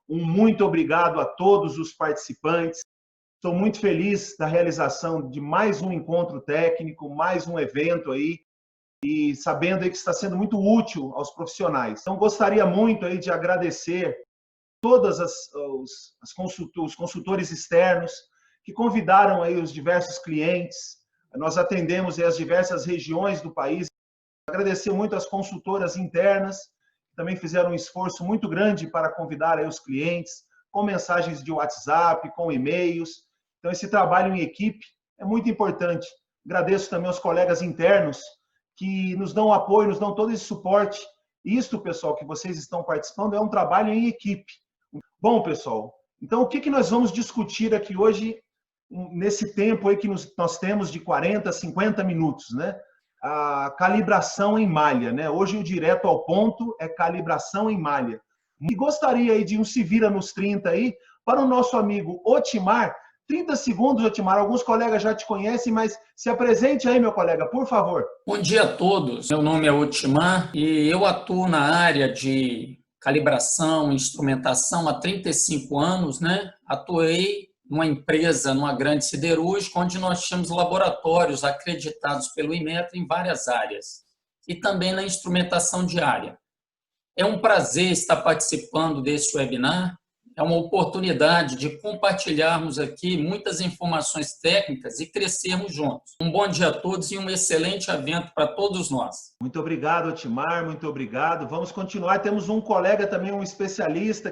Um muito obrigado a todos os participantes. Estou muito feliz da realização de mais um encontro técnico, mais um evento aí, e sabendo aí que está sendo muito útil aos profissionais. Então, gostaria muito aí de agradecer todos os consultores externos que convidaram aí os diversos clientes. Nós atendemos aí as diversas regiões do país. Agradecer muito às consultoras internas, que também fizeram um esforço muito grande para convidar aí os clientes, com mensagens de WhatsApp, com e-mails. Então, esse trabalho em equipe é muito importante. Agradeço também aos colegas internos que nos dão apoio, nos dão todo esse suporte. Isto, pessoal, que vocês estão participando, é um trabalho em equipe. Bom, pessoal, então o que nós vamos discutir aqui hoje, nesse tempo aí que nós temos de 40, 50 minutos, né? A calibração em malha, né? Hoje o direto ao ponto é calibração em malha. E gostaria aí de um se vira nos 30 aí, para o nosso amigo Otimar. 30 segundos, Otimar. Alguns colegas já te conhecem, mas se apresente aí, meu colega, por favor. Bom dia a todos. Meu nome é Otimar e eu atuo na área de calibração, instrumentação há 35 anos, né? Atuei numa empresa, numa grande siderúrgica, onde nós tínhamos laboratórios acreditados pelo Inmetro em várias áreas e também na instrumentação diária. É um prazer estar participando desse webinar. É uma oportunidade de compartilharmos aqui muitas informações técnicas e crescermos juntos. Um bom dia a todos e um excelente evento para todos nós. Muito obrigado, Otimar, muito obrigado. Vamos continuar. Temos um colega também, um especialista,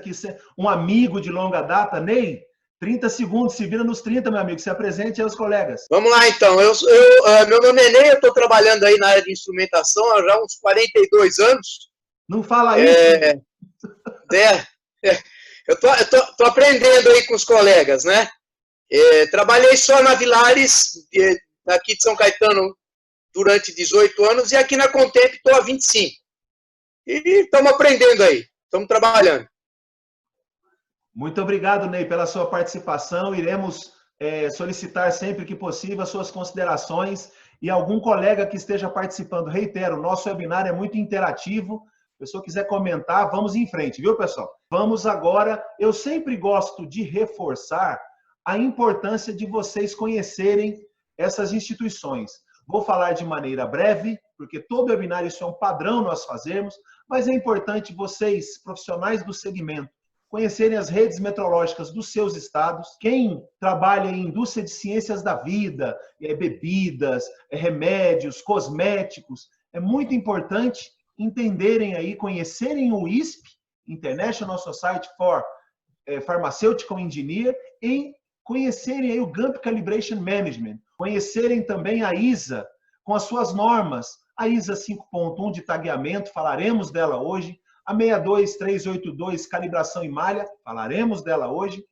um amigo de longa data, Ney. 30 segundos, se vira nos 30, meu amigo. Se apresente aos colegas. Vamos lá, então. Meu nome é Ney, eu estou trabalhando aí na área de instrumentação há já uns 42 anos. Não fala isso. Eu tô aprendendo aí com os colegas, né? Trabalhei só na Vilares, aqui de São Caetano, durante 18 anos, e aqui na Contemp estou há 25. E estamos aprendendo aí, estamos trabalhando. Muito obrigado, Ney, pela sua participação. Iremos solicitar sempre que possível as suas considerações e algum colega que esteja participando. Reitero, o nosso webinar é muito interativo. Se a pessoa quiser comentar, vamos em frente, viu, pessoal? Vamos agora. Eu sempre gosto de reforçar a importância de vocês conhecerem essas instituições. Vou falar de maneira breve, porque todo webinar isso é um padrão nós fazemos, mas é importante vocês, profissionais do segmento, conhecerem as redes metrológicas dos seus estados. Quem trabalha em indústria de ciências da vida, bebidas, remédios, cosméticos, é muito importante entenderem aí, conhecerem o ISP, International Society for Pharmaceutical Engineer, e conhecerem aí o GAMP Calibration Management, conhecerem também a ISA, com as suas normas, a ISA 5.1 de tagueamento, falaremos dela hoje, a 62382, calibração em malha, falaremos dela hoje,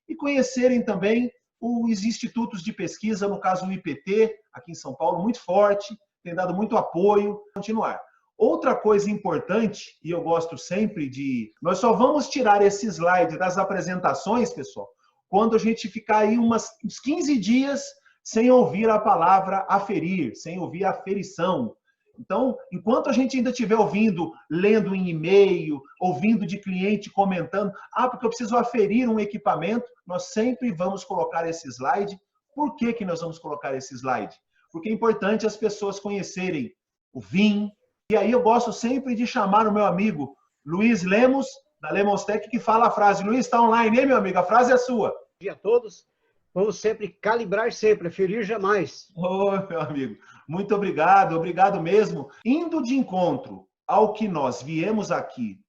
e conhecerem também os institutos de pesquisa, no caso o IPT, aqui em São Paulo, muito forte, tem dado muito apoio, continuar. Outra coisa importante, e eu gosto sempre de... Nós só vamos tirar esse slide das apresentações, pessoal, quando a gente ficar aí uns 15 dias sem ouvir a palavra aferir, sem ouvir a aferição. Então, enquanto a gente ainda estiver ouvindo, lendo em e-mail, ouvindo de cliente comentando, porque eu preciso aferir um equipamento, nós sempre vamos colocar esse slide. Por que nós vamos colocar esse slide? Porque é importante as pessoas conhecerem o VIN. E aí eu gosto sempre de chamar o meu amigo Luiz Lemos, da Lemonstec, que fala a frase. Luiz, está online, hein, meu amigo? A frase é sua. Bom dia a todos. Vamos sempre calibrar sempre, ferir jamais. Oi, meu amigo. Muito obrigado, obrigado mesmo. Indo de encontro ao que nós viemos aqui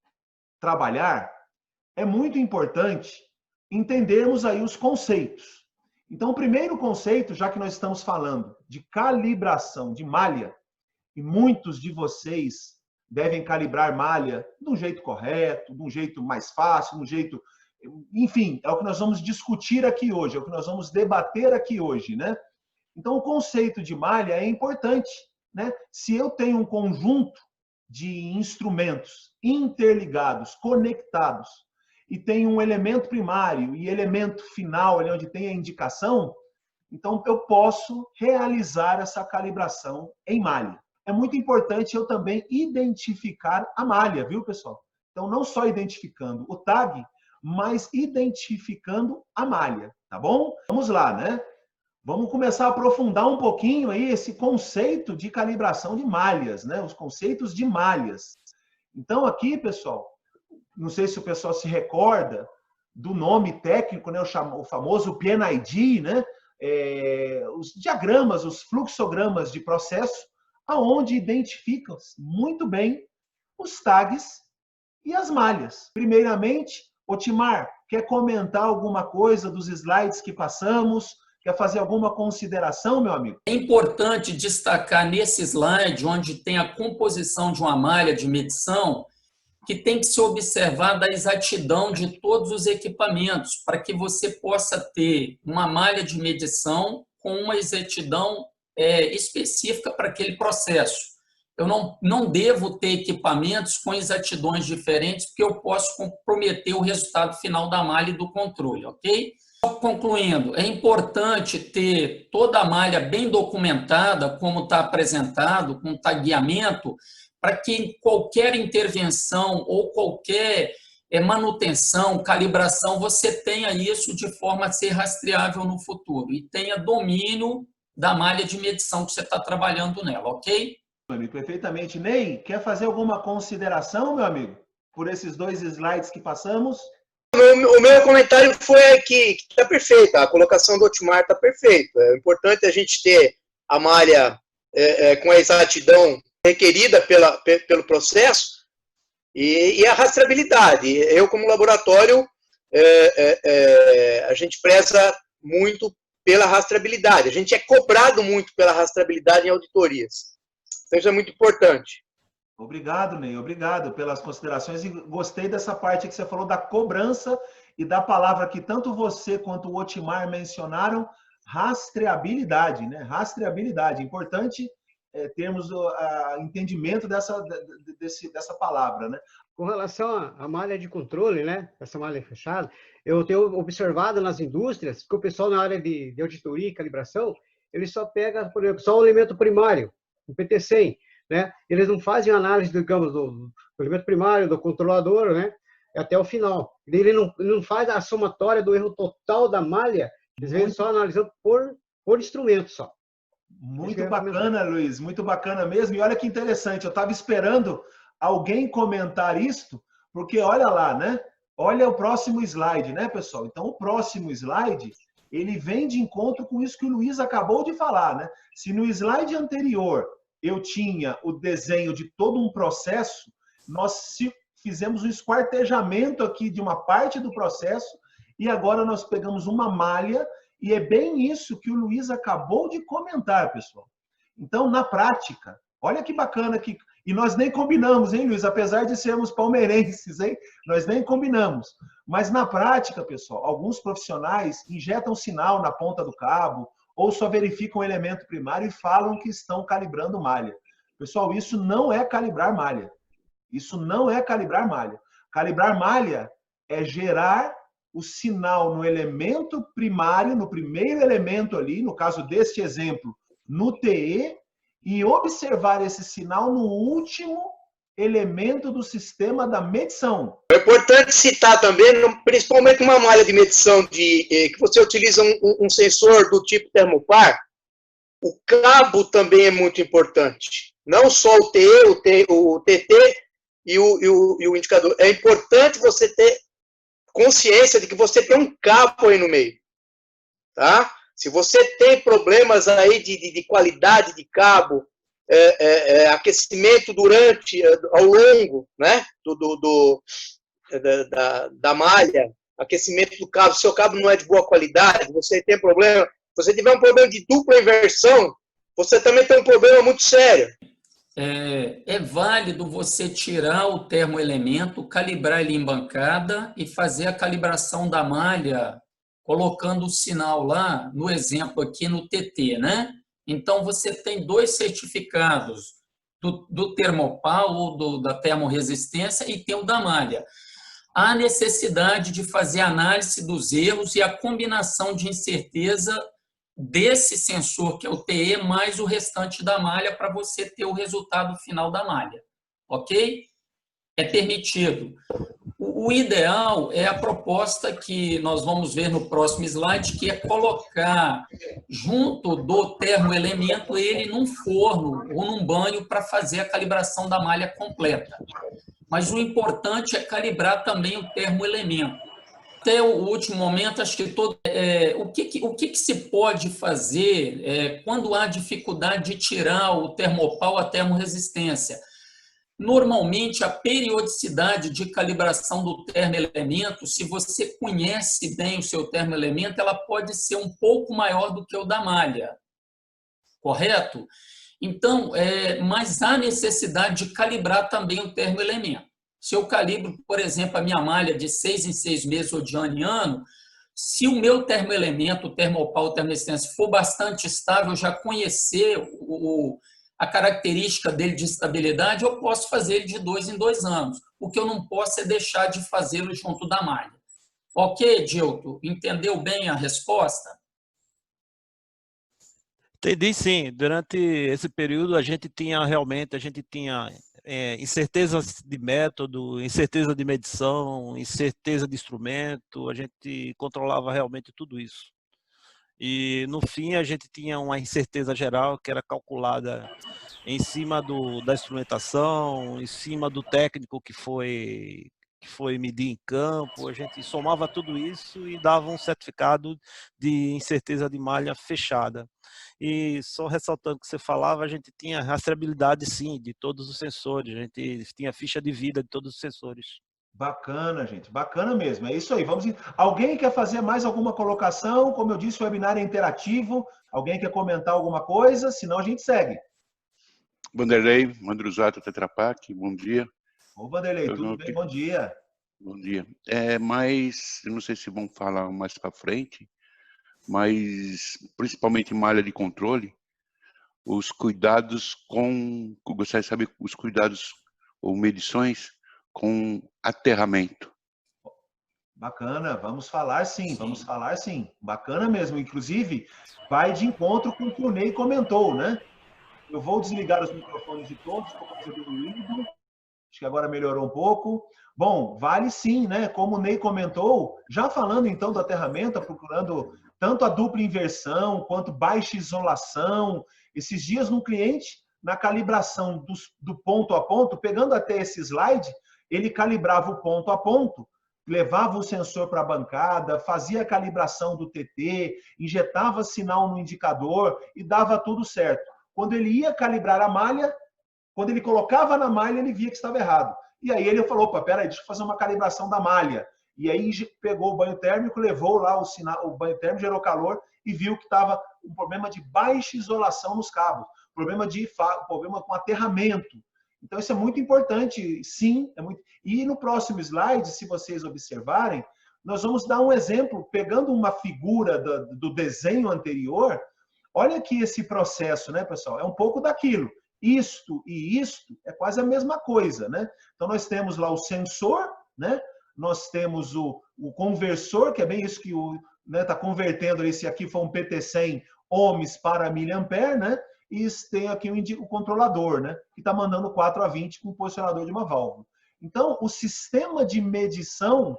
trabalhar, é muito importante entendermos aí os conceitos. Então, o primeiro conceito, já que nós estamos falando de calibração de malha, e muitos de vocês devem calibrar malha de um jeito correto, de um jeito mais fácil, de um jeito... Enfim, é o que nós vamos discutir aqui hoje, é o que nós vamos debater aqui hoje, né? Então, o conceito de malha é importante, né? Se eu tenho um conjunto de instrumentos interligados, conectados, e tenho um elemento primário e elemento final, ali onde tem a indicação, então eu posso realizar essa calibração em malha. É muito importante eu também identificar a malha, viu, pessoal? Então, não só identificando o tag, mas identificando a malha, tá bom? Vamos lá, né? Vamos começar a aprofundar um pouquinho aí esse conceito de calibração de malhas, né? Os conceitos de malhas. Então aqui, pessoal, não sei se o pessoal se recorda do nome técnico, né? O famoso PNID, né? Os diagramas, os fluxogramas de processo, aonde identificam muito bem os tags e as malhas. Primeiramente, Otimar, quer comentar alguma coisa dos slides que passamos? Quer fazer alguma consideração, meu amigo? É importante destacar nesse slide, onde tem a composição de uma malha de medição, que tem que se observar da exatidão de todos os equipamentos, para que você possa ter uma malha de medição com uma exatidão específica para aquele processo. Eu não devo ter equipamentos com exatidões diferentes, porque eu posso comprometer o resultado final da malha e do controle, ok? Concluindo, é importante ter toda a malha bem documentada, como está apresentado, com tagueamento, para que em qualquer intervenção ou qualquer manutenção, calibração, você tenha isso de forma a ser rastreável no futuro e tenha domínio da malha de medição que você está trabalhando nela, ok? Meu amigo, perfeitamente. Ney, quer fazer alguma consideração, meu amigo, por esses 2 slides que passamos? O meu comentário foi que está perfeito, a colocação do Otimar está perfeita. É importante a gente ter a malha com a exatidão requerida pelo processo e a rastreabilidade. Eu, como laboratório, a gente preza muito pela rastreabilidade. A gente é cobrado muito pela rastreabilidade em auditorias. Então, isso é muito importante. Obrigado, Ney. Obrigado pelas considerações e gostei dessa parte que você falou da cobrança e da palavra que tanto você quanto o Otimar mencionaram, rastreabilidade, né? Rastreabilidade. Importante termos o entendimento dessa palavra, né? Com relação à malha de controle, né? Essa malha fechada, eu tenho observado nas indústrias que o pessoal na área de auditoria e calibração, ele só pega, por exemplo, só o elemento primário, o PT100, né? Eles não fazem análise, digamos, do elemento primário, do controlador, né? Até o final. Ele não faz a somatória do erro total da malha, eles vêm só analisando por instrumento só. Muito bacana, Luiz, muito bacana mesmo. E olha que interessante, eu estava esperando alguém comentar isto, porque olha lá, né? Olha o próximo slide, né, pessoal? Então, o próximo slide, ele vem de encontro com isso que o Luiz acabou de falar, né? Se no slide anterior eu tinha o desenho de todo um processo, nós fizemos um esquartejamento aqui de uma parte do processo e agora nós pegamos uma malha e é bem isso que o Luiz acabou de comentar, pessoal. Então, na prática, olha que bacana que... E nós nem combinamos, hein, Luiz? Apesar de sermos palmeirenses, hein? Nós nem combinamos. Mas na prática, pessoal, alguns profissionais injetam sinal na ponta do cabo ou só verificam o elemento primário e falam que estão calibrando malha. Pessoal, isso não é calibrar malha. Isso não é calibrar malha. Calibrar malha é gerar o sinal no elemento primário, no primeiro elemento ali, no caso deste exemplo, no TE, e observar esse sinal no último elemento do sistema da medição. É importante citar também, principalmente uma malha de medição que você utiliza um sensor do tipo termopar, o cabo também é muito importante. Não só o TE, o TT e o indicador. É importante você ter consciência de que você tem um cabo aí no meio. Tá? Se você tem problemas aí de qualidade de cabo, aquecimento ao longo, né, da malha, aquecimento do cabo, seu cabo não é de boa qualidade, você tem problema, se você tiver um problema de dupla inversão, você também tem um problema muito sério. É válido você tirar o termoelemento, calibrar ele em bancada e fazer a calibração da malha colocando o sinal lá, no exemplo aqui no TT, né? Então, você tem 2 certificados, do termopar ou da termorresistência e tem o da malha. Há necessidade de fazer análise dos erros e a combinação de incerteza desse sensor, que é o TE, mais o restante da malha, para você ter o resultado final da malha. Ok? é permitido. O ideal é a proposta que nós vamos ver no próximo slide, que é colocar junto do termoelemento ele num forno ou num banho para fazer a calibração da malha completa. Mas o importante é calibrar também o termoelemento. Até o último momento, acho que o que se pode fazer quando há dificuldade de tirar o termopau, a termorresistência? Normalmente, a periodicidade de calibração do termoelemento, se você conhece bem o seu termoelemento, ela pode ser um pouco maior do que o da malha, correto? Então, mas há necessidade de calibrar também o termoelemento. Se eu calibro, por exemplo, a minha malha de 6 em 6 meses ou de ano em ano, se o meu termoelemento, o termopau, a termoresistência, for bastante estável, já conhecer a característica dele de estabilidade, eu posso fazer ele de 2 em 2 anos. O que eu não posso é deixar de fazê-lo junto da malha. Ok, Dilton? Entendeu bem a resposta? Entendi, sim. Durante esse período, a gente tinha incertezas de método, incerteza de medição, incerteza de instrumento, a gente controlava realmente tudo isso. E, no fim, a gente tinha uma incerteza geral que era calculada em cima da instrumentação, em cima do técnico que foi medir em campo. A gente somava tudo isso e dava um certificado de incerteza de malha fechada. E só ressaltando o que você falava, a gente tinha rastreabilidade, sim, de todos os sensores, a gente tinha ficha de vida de todos os sensores. Bacana, gente, bacana mesmo. É isso aí. Alguém quer fazer mais alguma colocação? Como eu disse, o webinar é interativo. Alguém quer comentar alguma coisa? Senão a gente segue. Vanderlei, Mandruzato, Tetra Pak, bom dia. Ô, Vanderlei, tudo bem? Bom dia. Bom dia. Mas, eu não sei se vão falar mais para frente, mas principalmente em malha de controle, os cuidados gostaria de saber os cuidados ou medições com aterramento. Bacana, vamos falar sim. Bacana mesmo. Inclusive, vai de encontro com o que o Ney comentou, né? Eu vou desligar os microfones de todos, por causa do ruído. Acho que agora melhorou um pouco. Bom, vale sim, né? Como o Ney comentou, já falando então do aterramento, procurando tanto a dupla inversão quanto baixa isolação. Esses dias no cliente, na calibração do ponto a ponto, pegando até esse slide, ele calibrava o ponto a ponto, levava o sensor para a bancada, fazia a calibração do TT, injetava sinal no indicador e dava tudo certo. Quando ele ia calibrar a malha, quando ele colocava na malha, ele via que estava errado. E aí ele falou, opa, peraí, deixa eu fazer uma calibração da malha. E aí pegou o banho térmico, levou lá o banho térmico, gerou calor e viu que estava um problema de baixa isolação nos cabos, problema com aterramento. Então, isso é muito importante, sim. E no próximo slide, se vocês observarem, nós vamos dar um exemplo, pegando uma figura do desenho anterior. Olha aqui esse processo, né, pessoal? É um pouco daquilo. Isto e isto é quase a mesma coisa, né? Então, nós temos lá o sensor, né? Nós temos o conversor, que é bem isso que está convertendo. Esse aqui foi um PT100 ohms para miliampere, né? E tem aqui o controlador, né? Que está mandando 4 a 20 com o posicionador de uma válvula. Então, o sistema de medição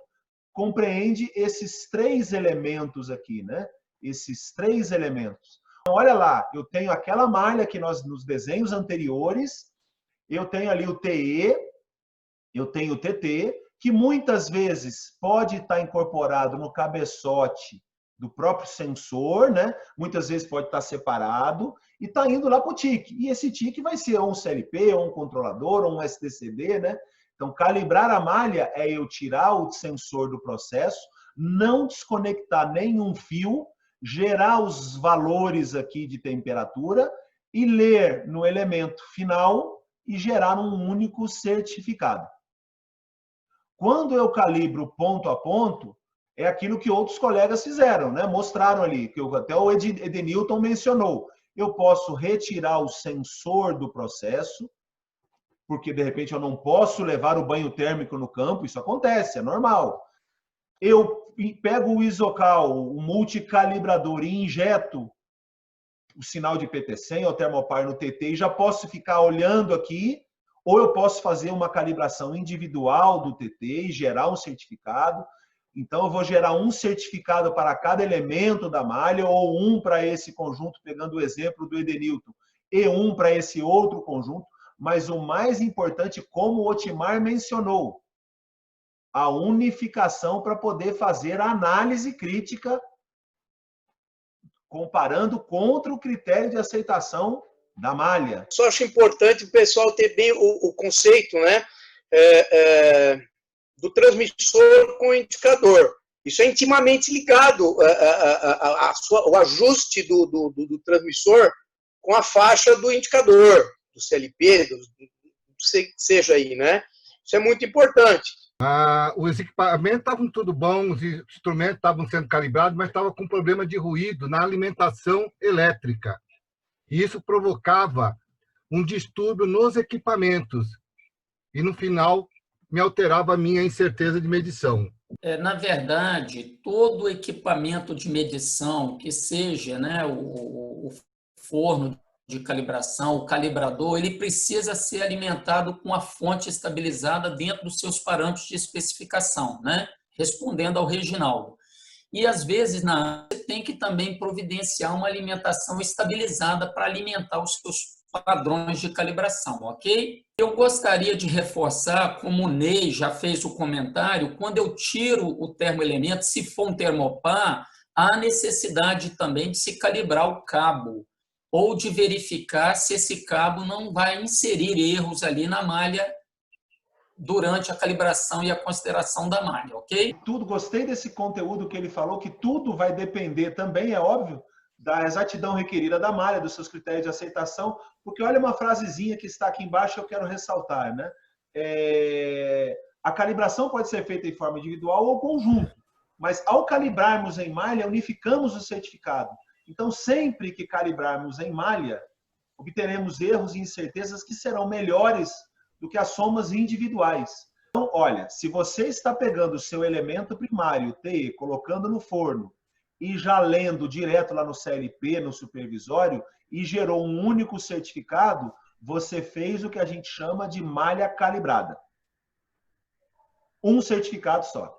compreende esses 3 elementos aqui, né? Esses 3 elementos. Então, olha lá, eu tenho aquela malha que nos desenhos anteriores, eu tenho ali o TE, eu tenho o TT, que muitas vezes pode estar incorporado no cabeçote do próprio sensor, né? Muitas vezes pode estar separado e está indo lá para o TIC. E esse TIC vai ser ou um CLP, ou um controlador, ou um SDCD, né? Então, calibrar a malha é eu tirar o sensor do processo, não desconectar nenhum fio, gerar os valores aqui de temperatura e ler no elemento final e gerar um único certificado. Quando eu calibro ponto a ponto, é aquilo que outros colegas fizeram, né? Mostraram ali, que até o Edenilton mencionou. Eu posso retirar o sensor do processo, porque de repente eu não posso levar o banho térmico no campo, isso acontece, é normal. Eu pego o isocal, o multicalibrador e injeto o sinal de PT100 ou termopar no TT e já posso ficar olhando aqui, ou eu posso fazer uma calibração individual do TT e gerar um certificado. Então, eu vou gerar um certificado para cada elemento da malha, ou um para esse conjunto, pegando o exemplo do Edenilton, e um para esse outro conjunto. Mas o mais importante, como o Otimar mencionou, a unificação para poder fazer a análise crítica, comparando contra o critério de aceitação da malha. Só acho importante o pessoal ter bem o conceito, né, do transmissor com o indicador. Isso é intimamente ligado ao ajuste do transmissor com a faixa do indicador, do CLP, seja aí, né? Isso é muito importante. Os equipamentos estavam tudo bom, os instrumentos estavam sendo calibrados, mas estava com problema de ruído na alimentação elétrica. E isso provocava um distúrbio nos equipamentos. E, no final, me alterava a minha incerteza de medição. Na verdade, todo equipamento de medição, que seja, né, o forno de calibração, o calibrador, ele precisa ser alimentado com a fonte estabilizada dentro dos seus parâmetros de especificação, né, respondendo ao Reginaldo. E, às vezes, você tem que também providenciar uma alimentação estabilizada para alimentar os seus padrões de calibração, ok? Eu gostaria de reforçar, como o Ney já fez o comentário, quando eu tiro o termoelemento, se for um termopar, há necessidade também de se calibrar o cabo, ou de verificar se esse cabo não vai inserir erros ali na malha durante a calibração e a consideração da malha, ok? Gostei desse conteúdo que ele falou, que tudo vai depender também, é óbvio, da exatidão requerida da malha, dos seus critérios de aceitação, porque olha uma frasezinha que está aqui embaixo, eu quero ressaltar, né? A calibração pode ser feita em forma individual ou conjunto, mas ao calibrarmos em malha, unificamos o certificado. Então, sempre que calibrarmos em malha, obteremos erros e incertezas que serão melhores do que as somas individuais. Então, olha, se você está pegando o seu elemento primário, TE, colocando no forno, e já lendo direto lá no CLP, no supervisório, e gerou um único certificado, você fez o que a gente chama de malha calibrada. Um certificado só.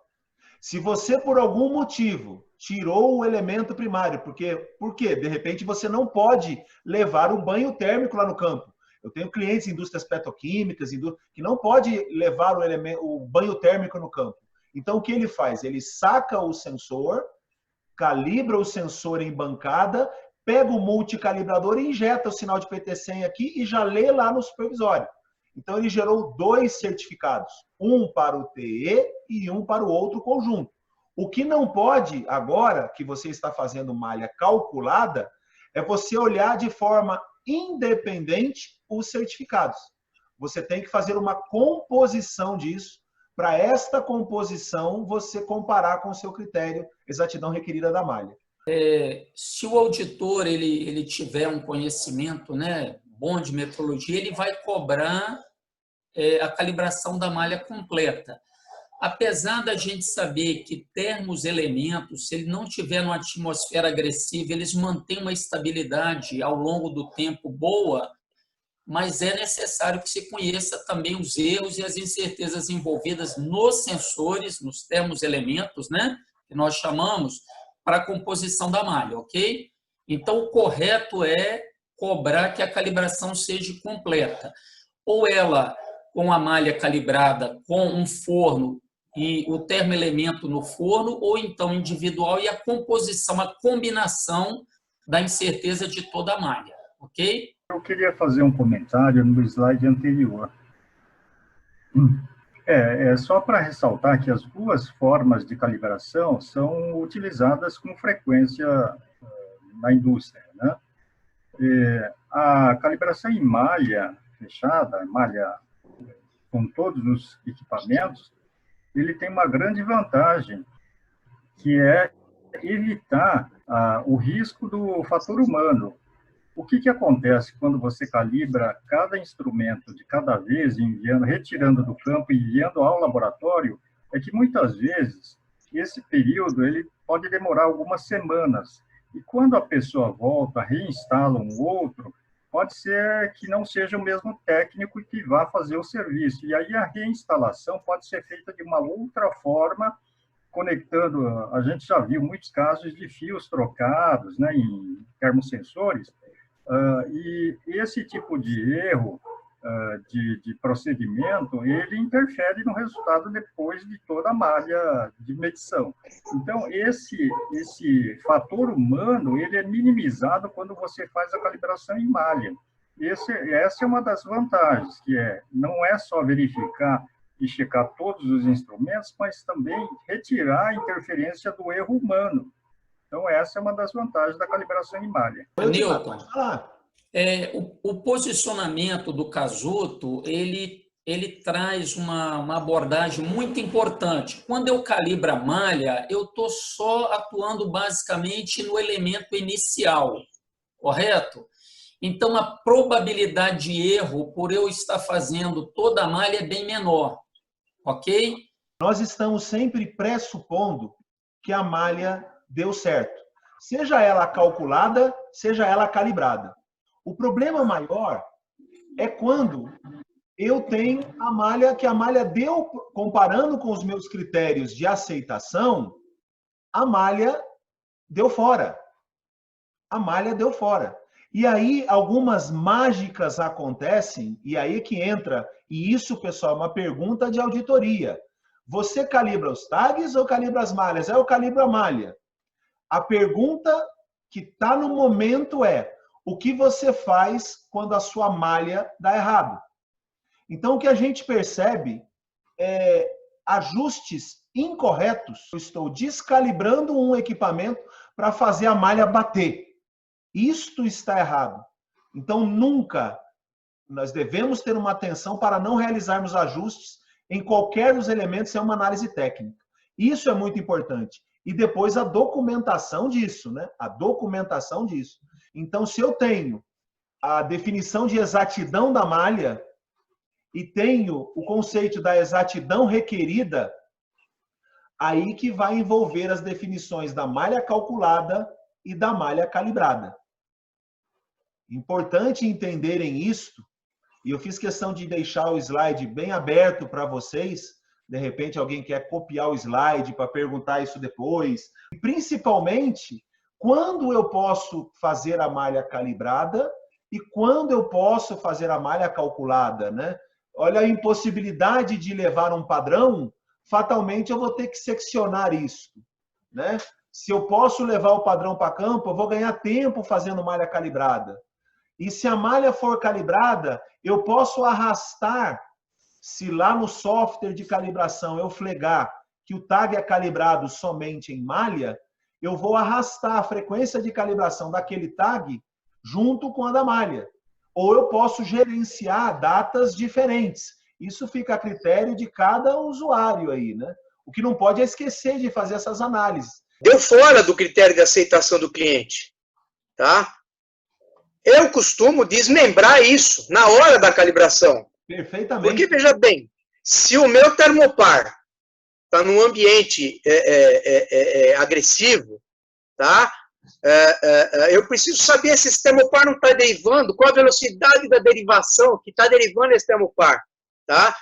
Se você, por algum motivo, tirou o elemento primário, por quê? De repente, você não pode levar o banho térmico lá no campo. Eu tenho clientes em indústrias petroquímicas que não pode levar o banho térmico no campo. Então, o que ele faz? Ele saca o sensor, calibra o sensor em bancada, pega o multicalibrador e injeta o sinal de PT100 aqui e já lê lá no supervisório. Então, ele gerou 2 certificados, um para o TE e um para o outro conjunto. O que não pode, agora que você está fazendo malha calculada, é você olhar de forma independente os certificados. Você tem que fazer uma composição disso, para esta composição você comparar com o seu critério, exatidão requerida da malha. Se o auditor ele tiver um conhecimento, né, bom de metrologia, ele vai cobrar a calibração da malha completa. Apesar da gente saber que termos elementos, se ele não tiver uma atmosfera agressiva, eles mantêm uma estabilidade ao longo do tempo boa, mas é necessário que se conheça também os erros e as incertezas envolvidas nos sensores, nos termos elementos, né, que nós chamamos, para a composição da malha, ok? Então, o correto é cobrar que a calibração seja completa. Ou ela com a malha calibrada com um forno e o termoelemento no forno, ou então individual e a composição, a combinação da incerteza de toda a malha, ok? Eu queria fazer um comentário no slide anterior. Só para ressaltar que as 2 formas de calibração são utilizadas com frequência na indústria, né? A calibração em malha fechada, malha com todos os equipamentos, ele tem uma grande vantagem, que é evitar o risco do fator humano. O que acontece quando você calibra cada instrumento de cada vez, retirando do campo e enviando ao laboratório, é que muitas vezes esse período ele pode demorar algumas semanas. E quando a pessoa volta, reinstala um outro, pode ser que não seja o mesmo técnico que vá fazer o serviço. E aí a reinstalação pode ser feita de uma outra forma, conectando, a gente já viu muitos casos de fios trocados, né, em termosensores, e esse tipo de erro de procedimento, ele interfere no resultado depois de toda a malha de medição. Então, esse fator humano, ele é minimizado quando você faz a calibração em malha. Essa é uma das vantagens, que não é só verificar e checar todos os instrumentos, mas também retirar a interferência do erro humano. Então, essa é uma das vantagens da calibração em malha. Newton, o posicionamento do Casuto, ele traz uma abordagem muito importante. Quando eu calibro a malha, eu estou só atuando basicamente no elemento inicial, correto? Então, a probabilidade de erro por eu estar fazendo toda a malha é bem menor, ok? Nós estamos sempre pressupondo que a malha deu certo, seja ela calculada, seja ela calibrada. O problema maior é quando eu tenho a malha, que a malha deu, comparando com os meus critérios de aceitação, a malha deu fora. A malha deu fora. E aí algumas mágicas acontecem, e aí que entra, e isso, pessoal, é uma pergunta de auditoria. Você calibra os tags ou calibra as malhas? Eu calibro a malha. A pergunta que está no momento é: o que você faz quando a sua malha dá errado? Então, o que a gente percebe é ajustes incorretos. Eu estou descalibrando um equipamento para fazer a malha bater. Isto está errado. Então, nunca nós devemos ter uma atenção para não realizarmos ajustes em qualquer dos elementos sem uma análise técnica. Isso é muito importante. E depois a documentação disso, né? A documentação disso. Então, se eu tenho a definição de exatidão da malha e tenho o conceito da exatidão requerida, aí que vai envolver as definições da malha calculada e da malha calibrada. Importante entenderem isto, e eu fiz questão de deixar o slide bem aberto para vocês. De repente alguém quer copiar o slide para perguntar isso depois. Principalmente, quando eu posso fazer a malha calibrada e quando eu posso fazer a malha calculada, né? Olha a impossibilidade de levar um padrão, fatalmente eu vou ter que seccionar isso, né? Se eu posso levar o padrão para campo, eu vou ganhar tempo fazendo malha calibrada. E se a malha for calibrada, eu posso arrastar, se lá no software de calibração eu flegar que o tag é calibrado somente em malha, eu vou arrastar a frequência de calibração daquele tag junto com a da malha. Ou eu posso gerenciar datas diferentes. Isso fica a critério de cada usuário aí, né? O que não pode é esquecer de fazer essas análises. Deu fora do critério de aceitação do cliente, tá? Eu costumo desmembrar isso na hora da calibração. Perfeitamente. Porque, veja bem, se o meu termopar está num ambiente agressivo, tá? Eu preciso saber se esse termopar não está derivando, qual a velocidade da derivação que está derivando esse termopar, tá?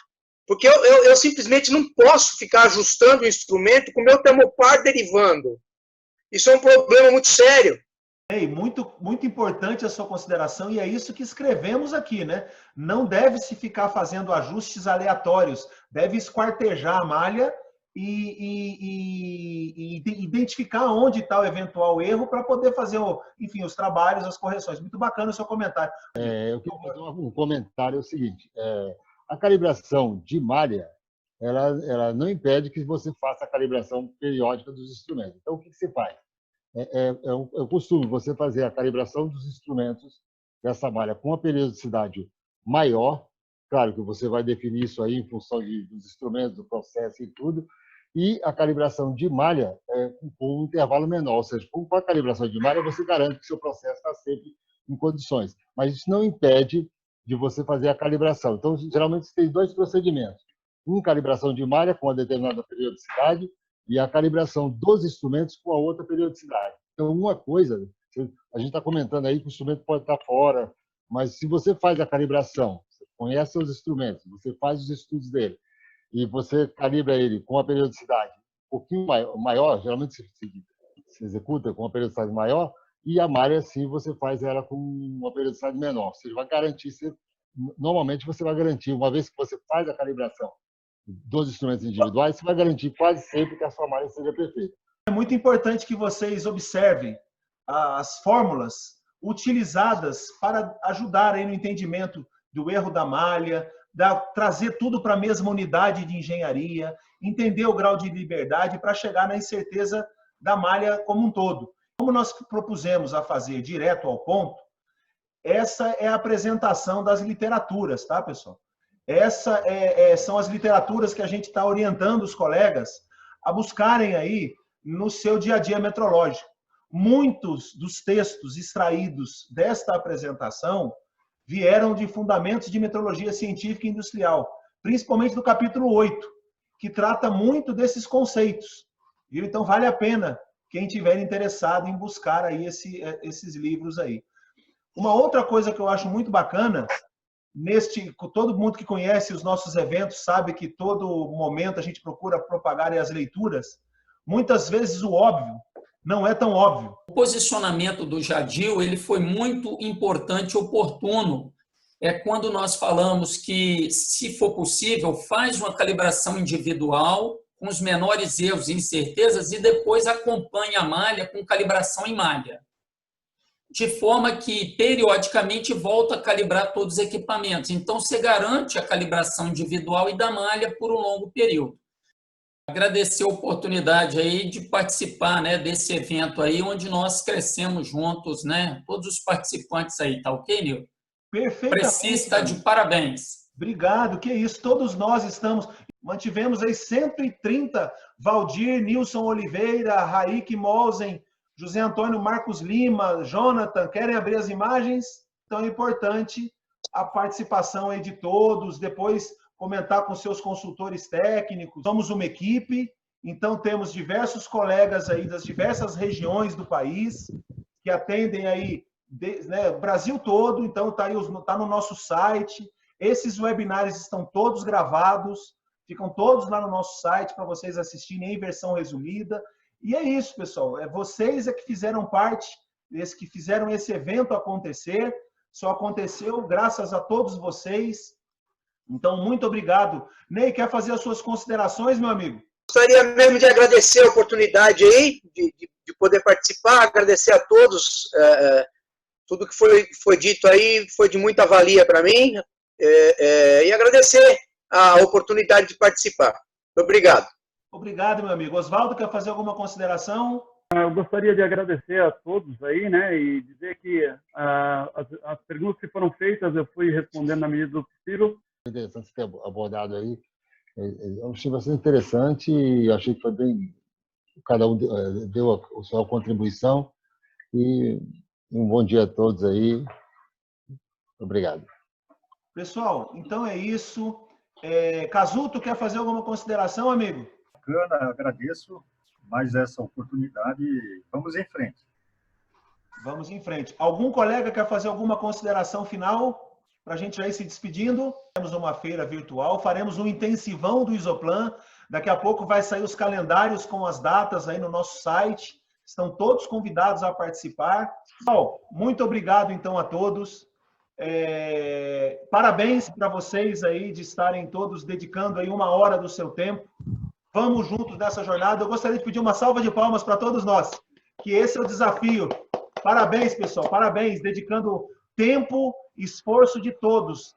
Porque eu simplesmente não posso ficar ajustando o instrumento com o meu termopar derivando. Isso é um problema muito sério. Muito importante a sua consideração, e é isso que escrevemos aqui, né? Não deve-se ficar fazendo ajustes aleatórios, deve esquartejar a malha e identificar onde está o eventual erro para poder fazer, enfim, os trabalhos, as correções. Muito bacana o seu comentário. Eu queria fazer um comentário, é o seguinte: a calibração de malha, ela não impede que você faça a calibração periódica dos instrumentos. Então, o que você faz? É o costume você fazer a calibração dos instrumentos dessa malha com uma periodicidade maior. Claro que você vai definir isso aí em função dos instrumentos, do processo e tudo. E a calibração de malha com um intervalo menor. Ou seja, com a calibração de malha, você garante que seu processo está sempre em condições. Mas isso não impede de você fazer a calibração. Então, geralmente, você tem dois procedimentos. Calibração de malha com uma determinada periodicidade e a calibração dos instrumentos com a outra periodicidade. Então, uma coisa, a gente está comentando aí que o instrumento pode estar fora Mas se você faz a calibração, você conhece os instrumentos, você faz os estudos dele, e você calibra ele com uma periodicidade um pouquinho maior, geralmente se executa com uma periodicidade maior, e a malha, sim, você faz ela com uma periodicidade menor. Você vai garantir, normalmente você vai garantir, uma vez que você faz a calibração dos instrumentos individuais, você vai garantir quase sempre que a sua malha seja perfeita. É muito importante que vocês observem as fórmulas utilizadas para ajudar aí no entendimento do erro da malha, trazer tudo para a mesma unidade de engenharia, entender o grau de liberdade para chegar na incerteza da malha como um todo. Como nós propusemos a fazer direto ao ponto, essa é a apresentação das literaturas, tá, pessoal? Essa são as literaturas que a gente está orientando os colegas a buscarem aí no seu dia a dia metrológico. Muitos dos textos extraídos desta apresentação vieram de fundamentos de metrologia científica e industrial, principalmente do capítulo 8, que trata muito desses conceitos. Viu? Então, vale a pena quem tiver interessado em buscar aí esses livros aí. Uma outra coisa que eu acho muito bacana, todo mundo que conhece os nossos eventos sabe que todo momento a gente procura propagar as leituras. Muitas vezes o óbvio não é tão óbvio. O posicionamento do Jadil, ele foi muito importante e oportuno. É quando nós falamos que, se for possível, faz uma calibração individual com os menores erros e incertezas e depois acompanha a malha com calibração em malha. De forma que, periodicamente, volta a calibrar todos os equipamentos. Então, você garante a calibração individual e da malha por um longo período. Agradecer a oportunidade aí de participar, né, desse evento aí, onde nós crescemos juntos, né? Todos os participantes aí, tá ok, Nil? Perfeitamente. Precisa estar de parabéns. Obrigado, que isso, todos nós estamos. Mantivemos aí 130, Valdir, Nilson Oliveira, Raik Molzen, José Antônio Marcos Lima, Jonathan, querem abrir as imagens? Então é importante a participação aí de todos, depois comentar com seus consultores técnicos. Somos uma equipe, então temos diversos colegas aí das diversas regiões do país, que atendem aí, né, o Brasil todo, então está no nosso site. Esses webinários estão todos gravados, ficam todos lá no nosso site para vocês assistirem em versão resumida. E é isso, pessoal. Vocês que fizeram parte, que fizeram esse evento acontecer. Só aconteceu graças a todos vocês. Então, muito obrigado. Ney, quer fazer as suas considerações, meu amigo? Gostaria mesmo de agradecer a oportunidade aí, de poder participar, agradecer a todos. Tudo que foi dito aí foi de muita valia para mim. E agradecer a oportunidade de participar. Obrigado. Obrigado, meu amigo. Oswaldo, quer fazer alguma consideração? Eu gostaria de agradecer a todos aí, né, e dizer que as perguntas que foram feitas eu fui respondendo na medida do possível. Interessante ter abordado aí. Eu achei bastante interessante e achei que foi bem... Cada um deu a sua contribuição. E um bom dia a todos aí. Obrigado. Pessoal, então é isso. Casuto, quer fazer alguma consideração, amigo? Bacana, agradeço mais essa oportunidade. Vamos em frente. Vamos em frente. Algum colega quer fazer alguma consideração final para a gente já ir se despedindo? Temos uma feira virtual, faremos um intensivão do Isoplan. Daqui a pouco vai sair os calendários com as datas aí no nosso site. Estão todos convidados a participar. Bom, muito obrigado então a todos. Parabéns para vocês aí de estarem todos dedicando aí 1 hora do seu tempo. Vamos juntos nessa jornada. Eu gostaria de pedir uma salva de palmas para todos nós, que esse é o desafio. Parabéns, pessoal, parabéns, dedicando tempo e esforço de todos